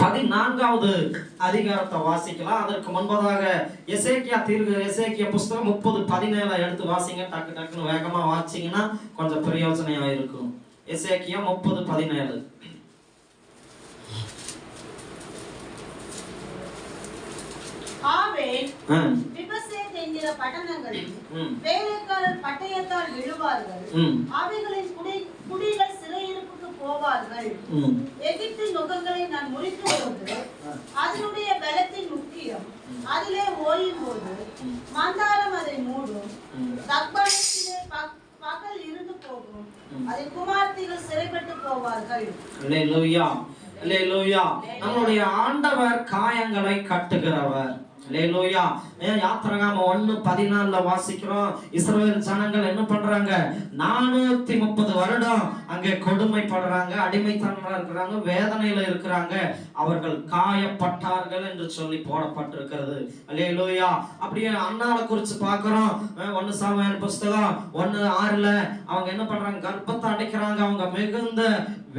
14வது அதிகாரத்தை வாசிக்கலாம். அதற்கு முன்பதாக எசேக்கியா புஸ்தகம் 30:17 எடுத்து வாசிங்க. டக்கு டக்குன்னு வேகமா வாசிங்கன்னா கொஞ்சம் பிரயோஜனையா இருக்கும். எசேக்கியா 30:17. என்கிற பட்டணங்களில் வேலைக்காரர் பட்டயத்தால் விழுவார்கள். அவைகளின் குடிகள் சிறையிருப்புக்கு போவார்கள். எகிப்தின் நுகங்களை நான் முறிக்கும் போது அதனுடைய பலத்தின் முக்கியம் அதிலே ஓயும் போது மந்தாரம் அதை மூடும். தக்பானத்திலே பகல் இருந்து போகும். அதை குமார்த்திகள் சிறைப்பட்டு போவார்கள். அல்லேலூயா, அல்லேலூயா. நம்முடைய ஆண்டவர் காயங்களை கட்டுகிறவர். அல்லேலூயா. யாத்திராகமம் 1:14 வாசிக்கிறோம். இஸ்ரவேல் ஜனங்கள் என்ன பண்றாங்க? 430 வருடம் அங்கே கொடுமைப்படுறாங்க, அடிமைத்தனமா இருக்கிறாங்க, வேதனையில இருக்கிறாங்க. அவர்கள் காயப்பட்டார்கள் என்று சொல்லி போடப்பட்டிருக்கிறது. அல்லேலூயா. அப்படியே அன்னாளை குறித்து பார்க்கிறோம். 1 சாமுவேல் புஸ்தகம் 1:6 அவங்க என்ன பண்றாங்க? கர்ப்பத்தை அடைக்கிறாங்க. அவங்க மிகுந்த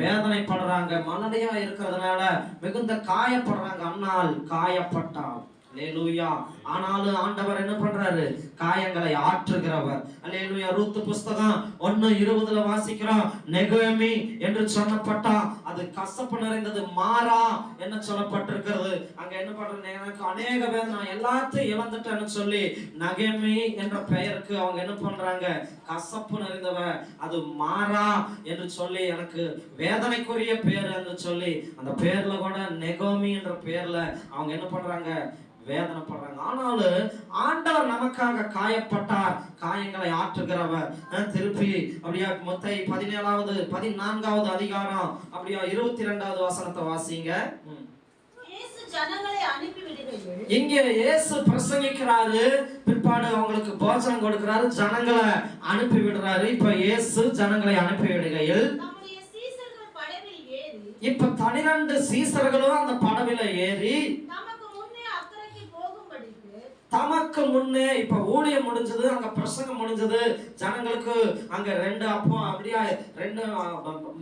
வேதனைப்படுறாங்க, மனதையா இருக்கிறதுனால மிகுந்த காயப்படுறாங்க. அன்னாள் காயப்பட்டாள். அல்லேலூயா. ஆனாலும் ஆண்டவர் என்ன பண்றாரு? காயங்களை ஆற்றுகிறவர். அல்லேலூயா. ரூத் புஸ்தகம் 1:20 வாசிக்கிறோம். நெகோமி என்று சொல்லப்பட்டா அது கசப்பு நிறைந்தது. மாறா என்ன சொல்லப்பட்டிருக்கிறது? அங்க என்ன பண்றது? எனக்கு அநேக பேர் நான் எல்லாத்தையும் இழந்துட்டேன்னு சொல்லி நகேமி என்ற பெயருக்கு அவங்க என்ன பண்றாங்க? கசப்பு நிறைந்தவ. அது மாறா என்று சொல்லி எனக்கு வேதனைக்குரிய பேர் என்று சொல்லி அந்த பேர்ல கூட நெகோமி என்ற பேர்ல அவங்க என்ன பண்றாங்க? வேதனைப்படுறாங்க. ஆனாலும் ஆண்டவர் நமக்காக காயப்பட்டார், காயங்களை ஆற்றுகிறவர். திருப்பி அப்படியா மத்தேயு 14வது அதிகாரம் அப்படியா 22வது வசனத்தை வாசிங்க. இங்க இயேசு பிரசங்கிக்கிறாரு, பிற்பாடு அவங்களுக்கு போஜனம் கொடுக்கிறாரு, ஜனங்களை அனுப்பி விடுறாரு. இப்ப இயேசு ஜனங்களை அனுப்பி விடுகையில் இப்ப 12 சீசர்களும் அந்த படவில ஏறி தமக்கு முன்னே இப்ப ஊழியம் முடிஞ்சது, அங்க பிரசங்கம் முடிஞ்சது, ஜனங்களுக்கு அங்க 2 அப்பம் அப்படியா 2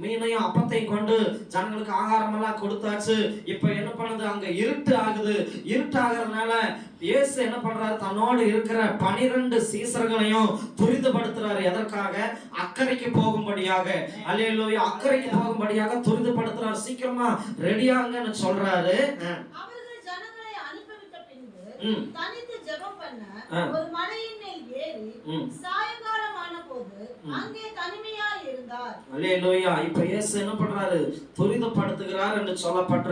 மீனையும் அப்பத்தையும் கொண்டு ஜனங்களுக்கு ஆகாரம் எல்லாம் கொடுத்தாச்சு. இப்ப என்ன பண்ணுது? அங்க இருட்டு ஆகுது. இருட்டு ஆகிறதுனால இயேசு என்ன பண்றாரு? தன்னோடு இருக்கிற 12 சீசர்களையும் துரிதப்படுத்துறாரு. எதற்காக? அக்கறைக்கு போகும்படியாக. அல்லேலூயா. அக்கறைக்கு போகும்படியாக துரிதப்படுத்துறாரு. சீக்கிரமா ரெடியாங்கன்னு சொல்றாரு. ஒரு மலையின் மேல் ஏறி சாயங்காலமான போது அங்கே தனிமையா இருந்தார். அல்லேலூயா. இப்ப இயேசு என்ன பண்றாரு? துரிதப்படுத்துகிறார் என்று சொல்லப்பட்டிருக்கு.